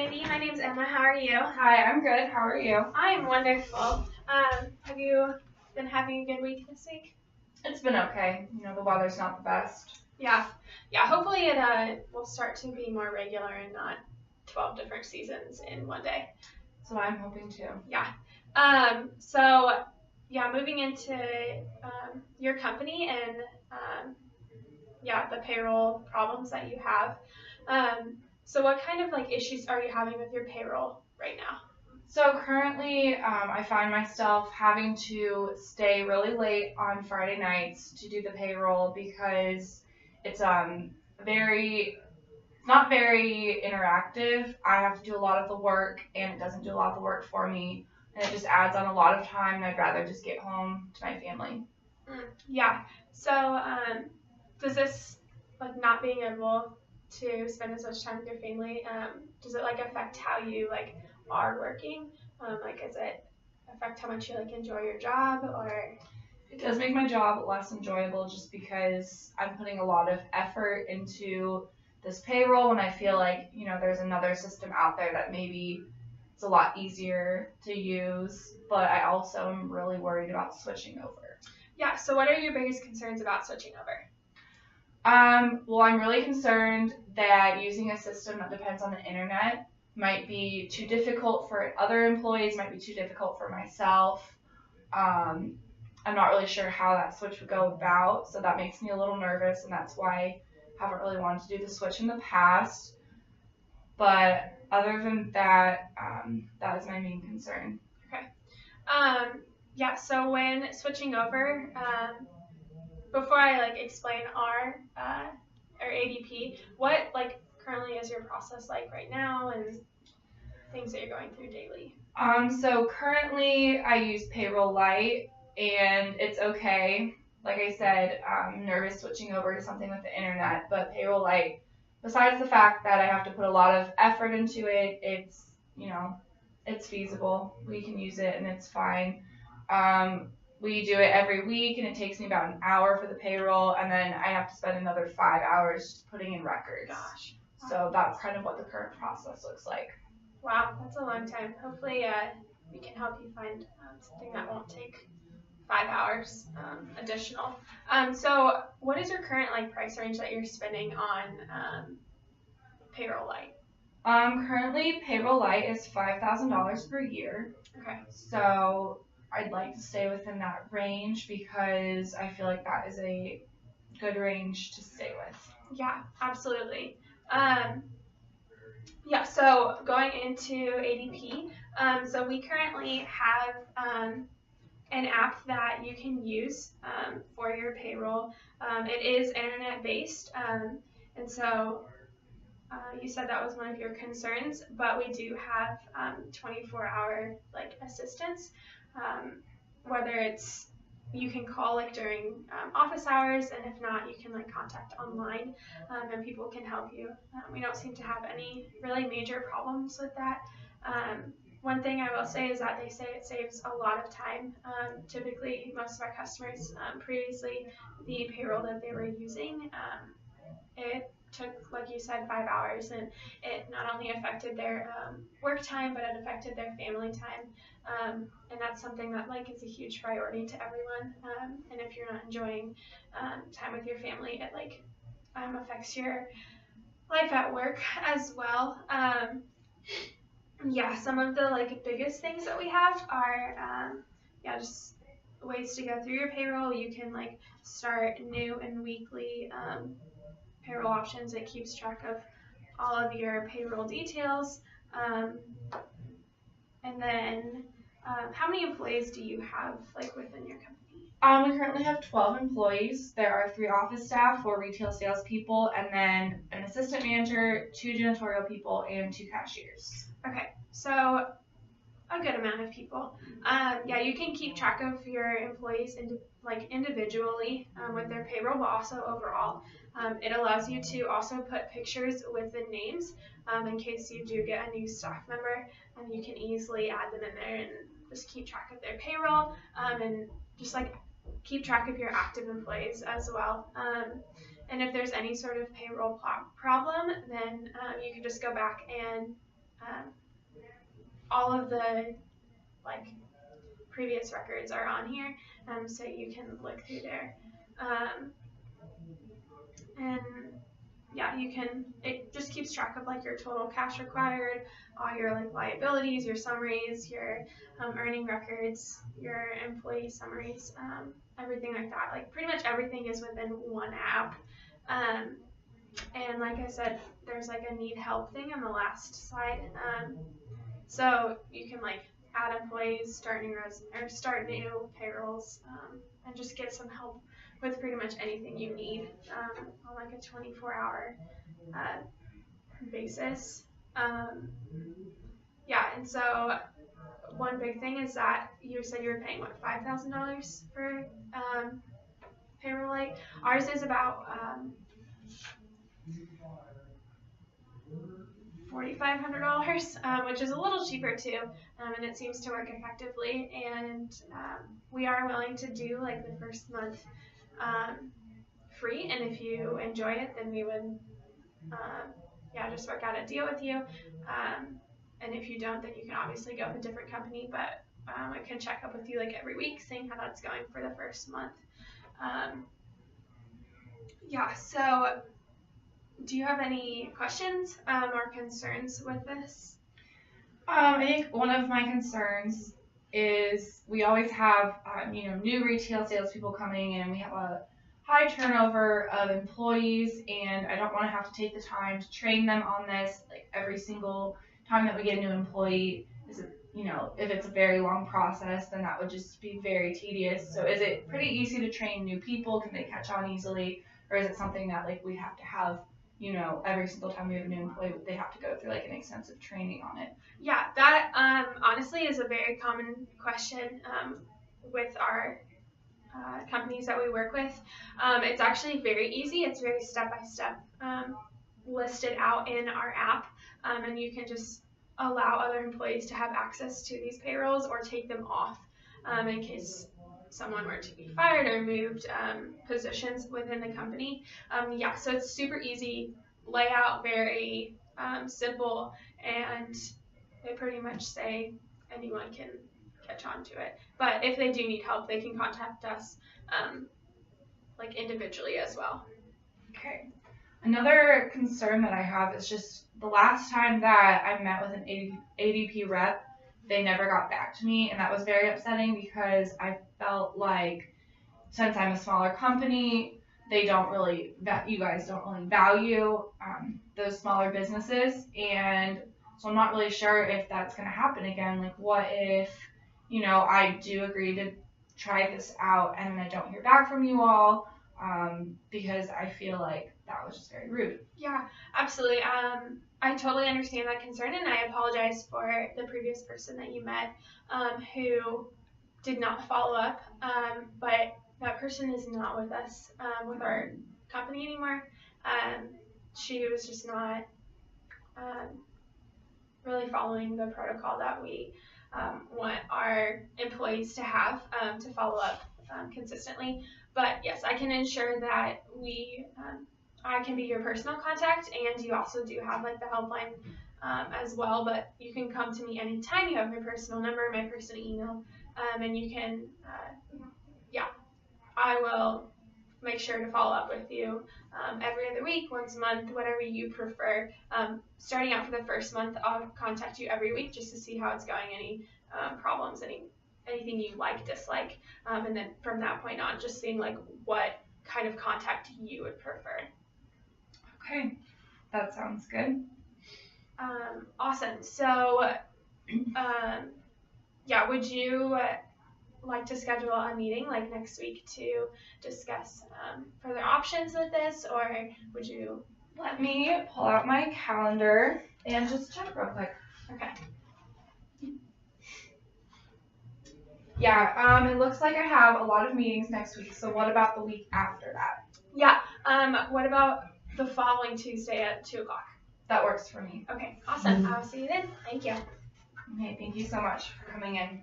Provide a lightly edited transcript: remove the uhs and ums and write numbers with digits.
Katie. My name's Emma. How are you? Hi, I'm good. How are you? I am wonderful. Have you been having a good week this week? It's been okay. The weather's not the best. Yeah. Hopefully it will start to be more regular and not 12 different seasons in one day. That's what I'm hoping to. Yeah. Moving into your company and the payroll problems that you have. So what kind of issues are you having with your payroll right now? So currently, I find myself having to stay really late on Friday nights to do the payroll because it's not very interactive. I have to do a lot of the work, and it doesn't do a lot of the work for me, and it just adds on a lot of time. And I'd rather just get home to my family. Yeah. So does this not being able to spend as much time with your family, does it affect how you are working? Does it affect how much you enjoy your job, or? It does make my job less enjoyable just because I'm putting a lot of effort into this payroll when I feel like, there's another system out there that maybe it's a lot easier to use, but I also am really worried about switching over. Yeah, so what are your biggest concerns about switching over? Well, I'm really concerned that using a system that depends on the internet might be too difficult for other employees, might be too difficult for myself. I'm not really sure how that switch would go about, so that makes me a little nervous, and that's why I haven't really wanted to do the switch in the past. But other than that, that is my main concern. Okay. So when switching over, before I explain our ADP, what currently is your process right now and things that you're going through daily? So currently I use Payroll Lite, and it's okay. Like I said, I'm nervous switching over to something with the internet, but Payroll Lite, besides the fact that I have to put a lot of effort into it, it's feasible. We can use it and it's fine. We do it every week, and it takes me about an hour for the payroll, and then I have to spend another 5 hours just putting in records. Gosh. So that's kind of what the current process looks like. Wow, that's a long time. Hopefully we can help you find something that won't take 5 hours additional. So what is your current price range that you're spending on Payroll Lite? Currently Payroll Lite is $5,000 per year. Okay. So I'd like to stay within that range because I feel like that is a good range to stay with. Yeah, absolutely. So going into ADP, so we currently have an app that you can use for your payroll. It is internet-based, and so you said that was one of your concerns, but we do have 24-hour assistance, whether it's you can call during office hours, and if not, you can contact online, and people can help you. We don't seem to have any really major problems with that. One thing I will say is that they say it saves a lot of time. Typically, most of our customers previously, the payroll that they were using, it took, like you said, 5 hours, and it not only affected their work time, but it affected their family time, and that's something that is a huge priority to everyone. And if you're not enjoying time with your family, it affects your life at work as well. Some of the biggest things that we have are just ways to go through your payroll. You can start new and weekly payroll options. It keeps track of all of your payroll details. And then how many employees do you have within your company? We currently have 12 employees. There are 3 office staff, 4 retail salespeople, and then an assistant manager, 2 janitorial people, and 2 cashiers. Okay, so a good amount of people. You can keep track of your employees individually with their payroll, but also overall. It allows you to also put pictures with the names in case you do get a new staff member, and you can easily add them in there and just keep track of their payroll and just keep track of your active employees as well. And if there's any sort of payroll problem, then you can just go back and all of the like previous records are on here, so you can look through there. And yeah, it just keeps track of like your total cash required, all your like liabilities, your summaries, your earning records, your employee summaries, everything like that. Like pretty much everything is within one app. And like I said, there's like a need help thing on the last slide. So you can like add employees, start new payrolls, and just get some help with pretty much anything you need on like a 24-hour basis. Yeah, and so one big thing is that you said you were paying what, $5,000 for payroll light. Ours is about $4,500, which is a little cheaper too, and it seems to work effectively. And we are willing to do like the first month free, and if you enjoy it, then we would just work out a deal with you. And if you don't, then you can obviously go with a different company, but I can check up with you like every week, seeing how that's going for the first month. So do you have any questions or concerns with this? I think one of my concerns is we always have, new retail salespeople coming in. We have a high turnover of employees, and I don't want to have to take the time to train them on this. Like every single time that we get a new employee, if it's a very long process, then that would just be very tedious. So is it pretty easy to train new people? Can they catch on easily? Or is it something that like we have to have, every single time we have a new employee, they have to go through like an extensive training on it? Yeah, that honestly is a very common question with our companies that we work with. It's actually very easy. It's very step-by-step listed out in our app, and you can just allow other employees to have access to these payrolls or take them off in case someone were to be fired or moved positions within the company. So it's super easy, layout very simple, and they pretty much say anyone can catch on to it. But if they do need help, they can contact us like individually as well. Okay. Another concern that I have is just the last time that I met with an ADP rep, they never got back to me, and that was very upsetting because I felt like since I'm a smaller company, you guys don't really value those smaller businesses, and so I'm not really sure if that's going to happen again. Like, what if, I do agree to try this out and I don't hear back from you all because I feel like that was just very rude. Yeah, absolutely. I totally understand that concern, and I apologize for the previous person that you met who did not follow up, but that person is not with us, with our company anymore. She was just not really following the protocol that we want our employees to have to follow up consistently. But yes, I can ensure that I can be your personal contact, and you also do have like the helpline as well. But you can come to me anytime. You have my personal number, my personal email, and you can, I will make sure to follow up with you every other week, once a month, whatever you prefer. Starting out for the first month, I'll contact you every week just to see how it's going, any problems, anything you like, dislike, and then from that point on, just seeing like what kind of contact you would prefer. Okay, that sounds good. Awesome. So, would you like to schedule a meeting like next week to discuss further options with this, or would you? Let me pull out my calendar and just check real quick. Okay. Yeah, it looks like I have a lot of meetings next week, so what about the week after that? Yeah, what about the following Tuesday at 2 o'clock? That works for me. Okay, awesome. I'll see you then. Thank you. Okay, thank you so much for coming in.